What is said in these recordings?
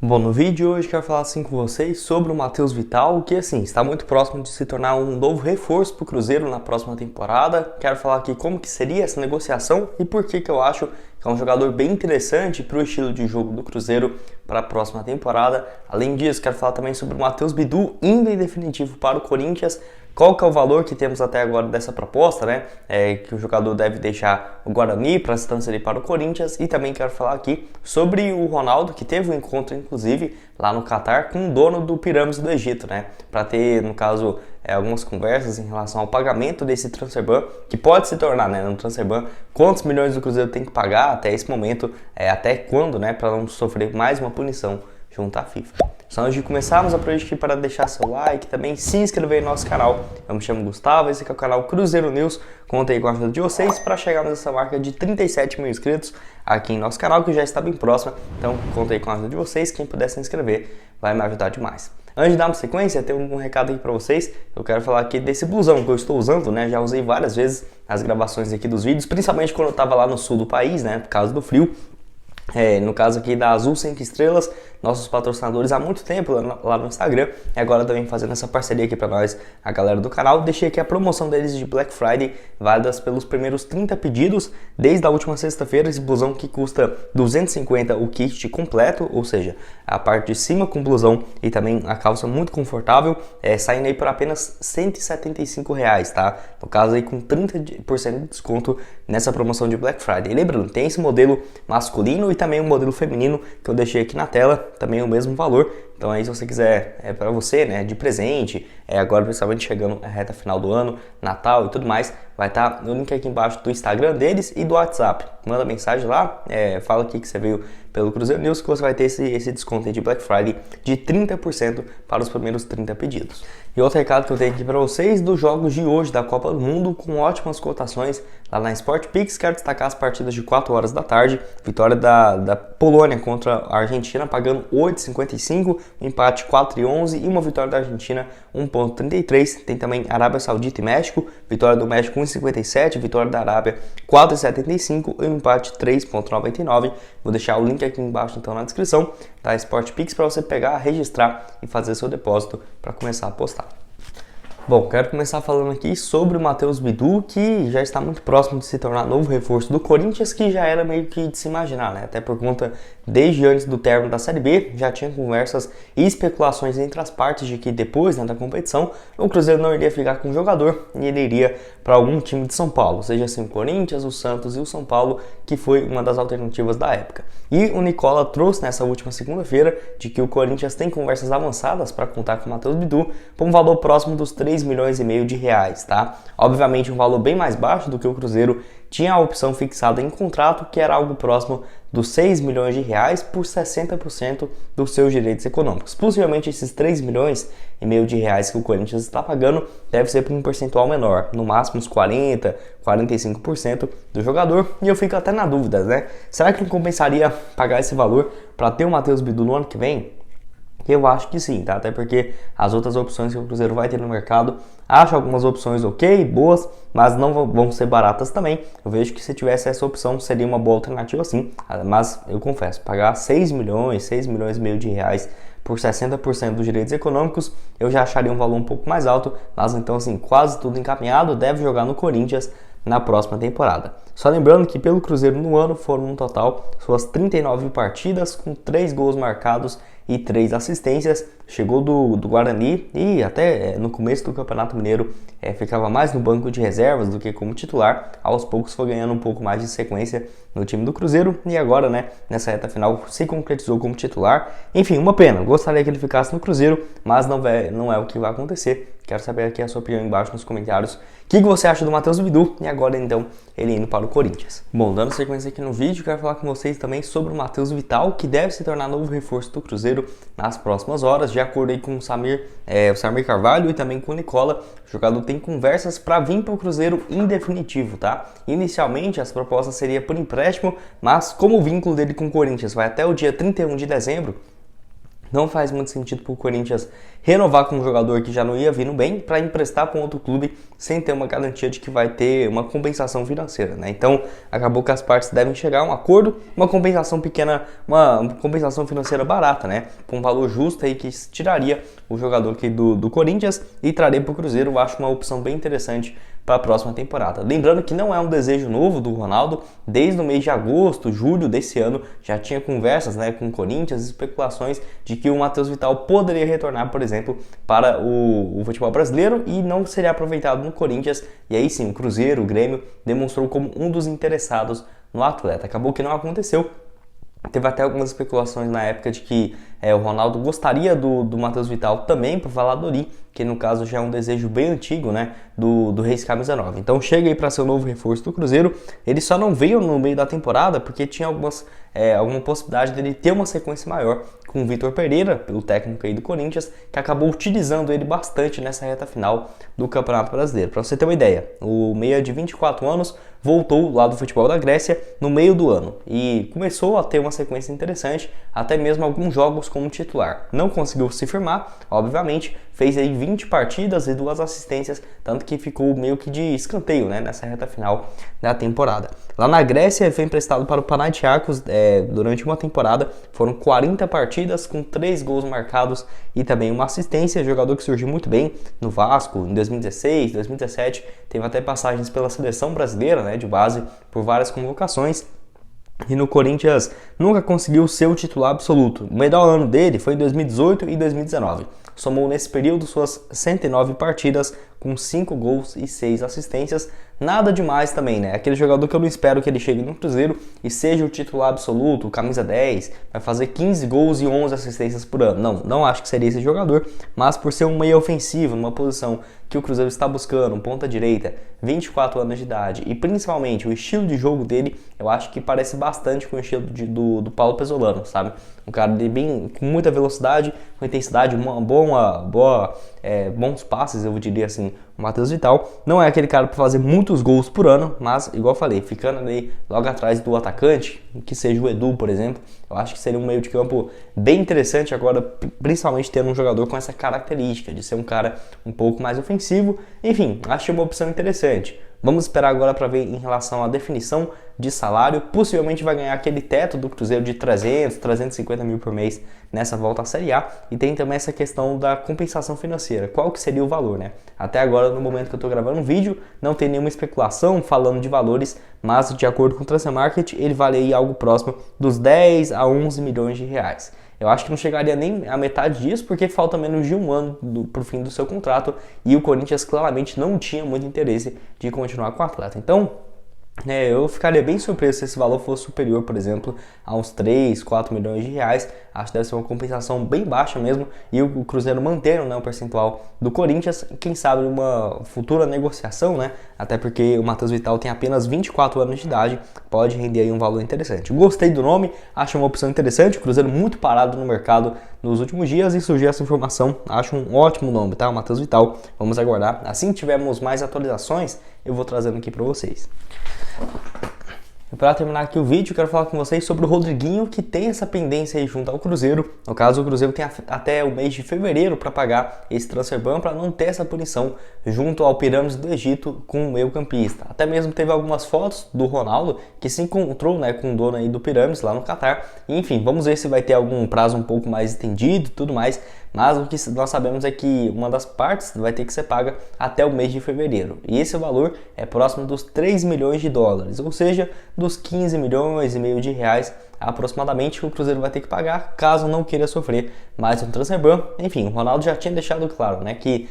Bom, no vídeo de hoje quero falar assim com vocês sobre o Matheus Vital, que assim, está muito próximo de se tornar um novo reforço para o Cruzeiro na próxima temporada. Quero falar aqui como que seria essa negociação e por que eu acho que é um jogador bem interessante para o estilo de jogo do Cruzeiro para a próxima temporada. Além disso, quero falar também sobre o Matheus Bidu indo em definitivo para o Corinthians. Qual que é o valor que temos até agora dessa proposta, né? Que o jogador deve deixar o Guarani para se transferir para o Corinthians. E também quero falar aqui sobre o Ronaldo, que teve um encontro, inclusive, lá no Catar com o dono do Pirâmides do Egito, né? Para ter, no caso, algumas conversas em relação ao pagamento desse transfer ban, que pode se tornar, né, no transfer ban, quantos milhões o Cruzeiro tem que pagar até esse momento, até quando, né, para não sofrer mais uma punição junto à FIFA. Só antes de começarmos, aproveite aqui para deixar seu like, também se inscrever no nosso canal. Eu me chamo Gustavo, esse aqui é o canal Cruzeiro News. Contei com a ajuda de vocês para chegarmos nessa marca de 37 mil inscritos aqui em nosso canal, que já está bem próxima. Então, contei com a ajuda de vocês, quem puder se inscrever vai me ajudar demais. Antes de darmos sequência, tem um recado aqui para vocês. Eu quero falar aqui desse blusão que eu estou usando, né? Já usei várias vezes nas gravações aqui dos vídeos, principalmente quando eu estava lá no sul do país, né? Por causa do frio. No caso aqui da Azul 5 Estrelas, nossos patrocinadores há muito tempo lá no Instagram, e agora também fazendo essa parceria aqui para nós, a galera do canal. Deixei aqui a promoção deles de Black Friday, válidas pelos primeiros 30 pedidos, desde a última sexta-feira. Esse blusão que custa 250 o kit completo, ou seja, a parte de cima com blusão e também a calça muito confortável, saindo aí por apenas R$175, tá? No caso aí com 30% de desconto nessa promoção de Black Friday. E lembrando, tem esse modelo masculino e também o modelo feminino que eu deixei aqui na tela, também o mesmo valor. Então aí se você quiser, para você, né, de presente, agora principalmente chegando a reta final do ano, Natal e tudo mais, vai estar no link aqui embaixo do Instagram deles e do WhatsApp. Manda mensagem lá, fala aqui que você veio pelo Cruzeiro News, que você vai ter esse desconto aí de Black Friday de 30% para os primeiros 30 pedidos. E outro recado que eu tenho aqui para vocês, dos jogos de hoje da Copa do Mundo, com ótimas cotações lá na SportPix. Quero destacar as partidas de 4 horas da tarde, vitória da Polônia contra a Argentina, pagando 8,55, empate 4,11 e uma vitória da Argentina 1,33. Tem também Arábia Saudita e México, vitória do México 1,57, vitória da Arábia 4,75 e um empate 3,99. Vou deixar o link aqui embaixo então na descrição da SportPix para você pegar, registrar e fazer seu depósito para começar a apostar. Bom, quero começar falando aqui sobre o Matheus Bidu, que já está muito próximo de se tornar novo reforço do Corinthians, que já era meio que de se imaginar, né? Até por conta, desde antes do término da Série B, já tinha conversas e especulações entre as partes de que depois, né, da competição, o Cruzeiro não iria ficar com o jogador e ele iria para algum time de São Paulo, seja assim o Corinthians, o Santos e o São Paulo, que foi uma das alternativas da época. E o Nicola trouxe nessa última segunda-feira de que o Corinthians tem conversas avançadas para contar com o Matheus Bidu por um valor próximo dos 3,5 milhões de reais, tá? Obviamente um valor bem mais baixo do que o Cruzeiro tinha a opção fixada em contrato, que era algo próximo dos 6 milhões de reais por 60% dos seus direitos econômicos. Possivelmente esses 3,5 milhões de reais que o Corinthians está pagando deve ser por um percentual menor, no máximo uns 40, 45% do jogador. E eu fico até na dúvida, né? Será que não compensaria pagar esse valor para ter o Matheus Bidu no ano que vem? Eu acho que sim, tá? Até porque as outras opções que o Cruzeiro vai ter no mercado, acho algumas opções ok, boas, mas não vão ser baratas também. Eu vejo que se tivesse essa opção seria uma boa alternativa sim, mas eu confesso, pagar 6 milhões e meio de reais por 60% dos direitos econômicos, eu já acharia um valor um pouco mais alto, mas então assim, quase tudo encaminhado, deve jogar no Corinthians na próxima temporada. Só lembrando que pelo Cruzeiro no ano foram no total suas 39 partidas, com 3 gols marcados e 3 assistências. Chegou do Guarani e até no começo do Campeonato Mineiro ficava mais no banco de reservas do que como titular. Aos poucos foi ganhando um pouco mais de sequência no time do Cruzeiro e agora, né, nessa reta final se concretizou como titular. Enfim, uma pena, gostaria que ele ficasse no Cruzeiro, mas não é o que vai acontecer. Quero saber aqui a sua opinião embaixo nos comentários. O que você acha do Matheus Bidu e agora então ele indo para o Corinthians? Bom, dando sequência aqui no vídeo, quero falar com vocês também sobre o Matheus Vital, que deve se tornar novo reforço do Cruzeiro nas próximas horas. Já acordei com o Samir Carvalho e também com o Nicola. O jogador tem conversas para vir para o Cruzeiro em definitivo, tá? Inicialmente as propostas seriam por empréstimo, mas como o vínculo dele com o Corinthians vai até o dia 31 de dezembro, Não faz muito sentido para o Corinthians renovar com um jogador que já não ia vindo bem para emprestar para um outro clube sem ter uma garantia de que vai ter uma compensação financeira, né? Então acabou que as partes devem chegar a um acordo, uma compensação pequena, uma compensação financeira barata, né? Com um valor justo aí que tiraria o jogador aqui do Corinthians e traria para o Cruzeiro. Eu acho uma opção bem interessante para a próxima temporada. Lembrando que não é um desejo novo do Ronaldo, desde o mês de agosto, julho desse ano, já tinha conversas, né, com o Corinthians, especulações de que o Matheus Vital poderia retornar, por exemplo, para o futebol brasileiro e não seria aproveitado no Corinthians, e aí sim, o Cruzeiro, o Grêmio, demonstrou como um dos interessados no atleta. Acabou que não aconteceu. Teve até algumas especulações na época de que o Ronaldo gostaria do Matheus Vital também para o Valladolid, que no caso já é um desejo bem antigo, né, do Reis Camisa 9. Então chega aí para ser o novo reforço do Cruzeiro. Ele só não veio no meio da temporada porque tinha alguma possibilidade dele ter uma sequência maior com o Vitor Pereira, pelo técnico aí do Corinthians, que acabou utilizando ele bastante nessa reta final do Campeonato Brasileiro. Para você ter uma ideia, o meia de 24 anos voltou lá do futebol da Grécia no meio do ano e começou a ter uma sequência interessante, até mesmo alguns jogos como titular. Não conseguiu se firmar, obviamente, fez aí 20 partidas e 2 assistências, tanto que ficou meio que de escanteio, né, nessa reta final da temporada. Lá na Grécia, ele foi emprestado para o Panathinaikos durante uma temporada, foram 40 partidas com 3 gols marcados e também uma assistência, jogador que surgiu muito bem no Vasco em 2016, 2017, teve até passagens pela seleção brasileira, né, de base, por várias convocações. E no Corinthians nunca conseguiu ser o titular absoluto. O melhor ano dele foi em 2018 e 2019. Somou nesse período suas 109 partidas com 5 gols e 6 assistências. Nada demais também, né? Aquele jogador que eu não espero que ele chegue no Cruzeiro e seja o titular absoluto, camisa 10, vai fazer 15 gols e 11 assistências por ano. Não acho que seria esse jogador, mas por ser um meio ofensivo, numa posição que o Cruzeiro está buscando, um ponta direita, 24 anos de idade e principalmente o estilo de jogo dele, eu acho que parece bastante com o estilo do Paulo Pesolano, sabe? Um cara com muita velocidade, com intensidade, bons passes, eu diria assim, o Matheus Vital. Não é aquele cara para fazer muitos gols por ano, mas, igual eu falei, ficando ali logo atrás do atacante, que seja o Edu, por exemplo, eu acho que seria um meio de campo bem interessante agora, principalmente tendo um jogador com essa característica de ser um cara um pouco mais ofensivo. Enfim, acho uma opção interessante. Vamos esperar agora para ver em relação à definição de salário. Possivelmente vai ganhar aquele teto do Cruzeiro de 300, 350 mil por mês nessa volta à Série A. E tem também essa questão da compensação financeira. Qual que seria o valor, né? Até agora, no momento que eu estou gravando o vídeo, não tem nenhuma especulação falando de valores, mas de acordo com o Transfer Market, ele vale aí algo próximo dos 10 a 11 milhões de reais. Eu acho que não chegaria nem a metade disso, porque falta menos de um ano para o fim do seu contrato e o Corinthians claramente não tinha muito interesse de continuar com o atleta. Então, eu ficaria bem surpreso se esse valor fosse superior, por exemplo, a uns 3, 4 milhões de reais. Acho que deve ser uma compensação bem baixa mesmo e o Cruzeiro mantendo, né, o percentual do Corinthians, quem sabe uma futura negociação, né? Até porque o Matheus Vital tem apenas 24 anos de idade, pode render aí um valor interessante. Gostei do nome, acho uma opção interessante, o Cruzeiro muito parado no mercado nos últimos dias e surgiu essa informação, acho um ótimo nome, tá? O Matheus Vital, vamos aguardar. Assim que tivermos mais atualizações, eu vou trazendo aqui para vocês. E para terminar aqui o vídeo, eu quero falar com vocês sobre o Rodriguinho, que tem essa pendência aí junto ao Cruzeiro. No caso, o Cruzeiro tem até o mês de fevereiro para pagar esse transfer ban para não ter essa punição junto ao Pirâmides do Egito com o meio-campista. Até mesmo teve algumas fotos do Ronaldo que se encontrou, né, com o dono aí do Pirâmides lá no Catar. E, enfim, vamos ver se vai ter algum prazo um pouco mais estendido e tudo mais. Mas o que nós sabemos é que uma das partes vai ter que ser paga até o mês de fevereiro. E esse valor é próximo dos 3 milhões de dólares, ou seja, dos 15 milhões e meio de reais aproximadamente que o Cruzeiro vai ter que pagar caso não queira sofrer mais um transfer ban. Enfim, o Ronaldo já tinha deixado claro, né, que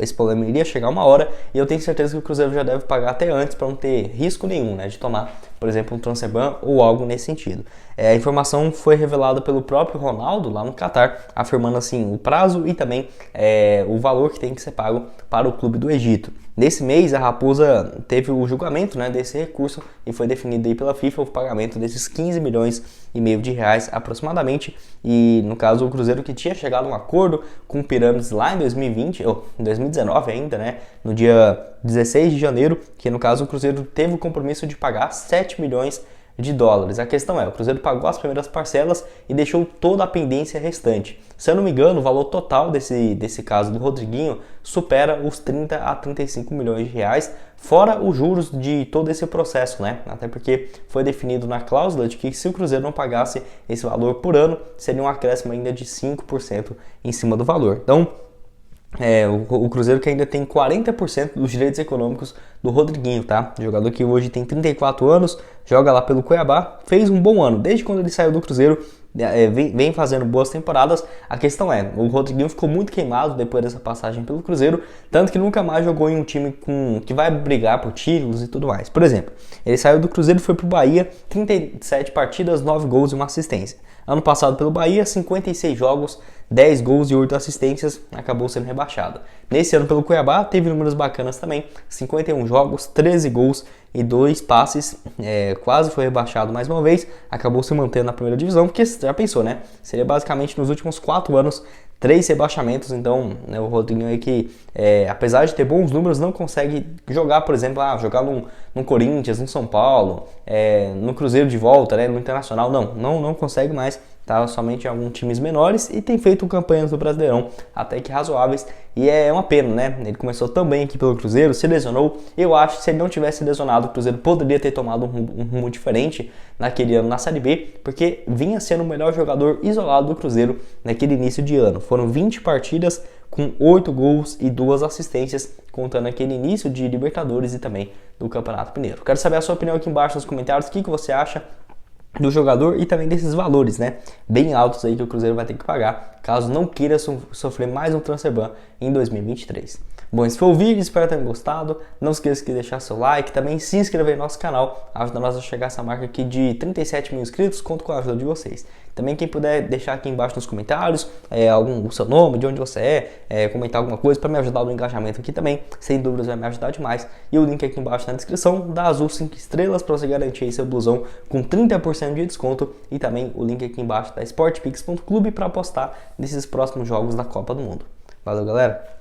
esse problema iria chegar uma hora e eu tenho certeza que o Cruzeiro já deve pagar até antes para não ter risco nenhum, né, de tomar, por exemplo, um transfer ban ou algo nesse sentido. A informação foi revelada pelo próprio Ronaldo lá no Catar, afirmando assim o prazo e também o valor que tem que ser pago para o clube do Egito. Nesse mês, a Raposa teve o julgamento, né, desse recurso e foi definido aí pela FIFA o pagamento desses 15 milhões e meio de reais aproximadamente. E no caso, o Cruzeiro que tinha chegado a um acordo com o Pirâmides lá em 2019 ainda, né, no dia 16 de janeiro, que no caso o Cruzeiro teve o compromisso de pagar 7 milhões de dólares. A questão é, o Cruzeiro pagou as primeiras parcelas e deixou toda a pendência restante. Se eu não me engano, o valor total desse caso do Rodriguinho supera os 30 a 35 milhões de reais, fora os juros de todo esse processo, né? Até porque foi definido na cláusula de que se o Cruzeiro não pagasse esse valor por ano, seria um acréscimo ainda de 5% em cima do valor. Então, o Cruzeiro que ainda tem 40% dos direitos econômicos do Rodriguinho, tá? Jogador que hoje tem 34 anos, joga lá pelo Cuiabá, fez um bom ano. Desde quando ele saiu do Cruzeiro, vem fazendo boas temporadas. A questão é, o Rodriguinho ficou muito queimado depois dessa passagem pelo Cruzeiro, tanto que nunca mais jogou em um time que vai brigar por títulos e tudo mais. Por exemplo, ele saiu do Cruzeiro e foi pro Bahia, 37 partidas, 9 gols e uma assistência. Ano passado pelo Bahia, 56 jogos, 10 gols e 8 assistências, acabou sendo rebaixado. Nesse ano pelo Cuiabá, teve números bacanas também, 51 jogos, 13 gols e 2 passes, quase foi rebaixado mais uma vez, acabou se mantendo na primeira divisão, porque já pensou, né? Seria basicamente nos últimos 4 anos, 3 rebaixamentos, então né, o Rodriguinho aí que, apesar de ter bons números, não consegue jogar, por exemplo, jogar no Corinthians, no São Paulo, no Cruzeiro de volta, né, no Internacional, não consegue mais, tá somente em alguns times menores e tem feito campanhas do Brasileirão até que razoáveis e é uma pena, né? Ele começou também aqui pelo Cruzeiro, se lesionou. Eu acho que se ele não tivesse lesionado, o Cruzeiro poderia ter tomado um rumo diferente naquele ano na Série B, porque vinha sendo o melhor jogador isolado do Cruzeiro naquele início de ano. Foram 20 partidas com 8 gols e 2 assistências, contando aquele início de Libertadores e também do Campeonato Mineiro. Quero saber a sua opinião aqui embaixo nos comentários, o que você acha do jogador e também desses valores, né, bem altos aí que o Cruzeiro vai ter que pagar, caso não queira sofrer mais um transfer ban em 2023. Bom, esse foi o vídeo, espero que tenham gostado. Não esqueça de deixar seu like, também se inscrever no nosso canal, ajuda nós a chegar a essa marca aqui de 37 mil inscritos, conto com a ajuda de vocês. Também quem puder deixar aqui embaixo nos comentários o seu nome, de onde você comentar alguma coisa para me ajudar no engajamento aqui também, sem dúvidas vai me ajudar demais. E o link aqui embaixo na descrição da Azul 5 estrelas para você garantir aí seu blusão com 30% de desconto e também o link aqui embaixo da sportpix.clube para apostar nesses próximos jogos da Copa do Mundo. Valeu, galera!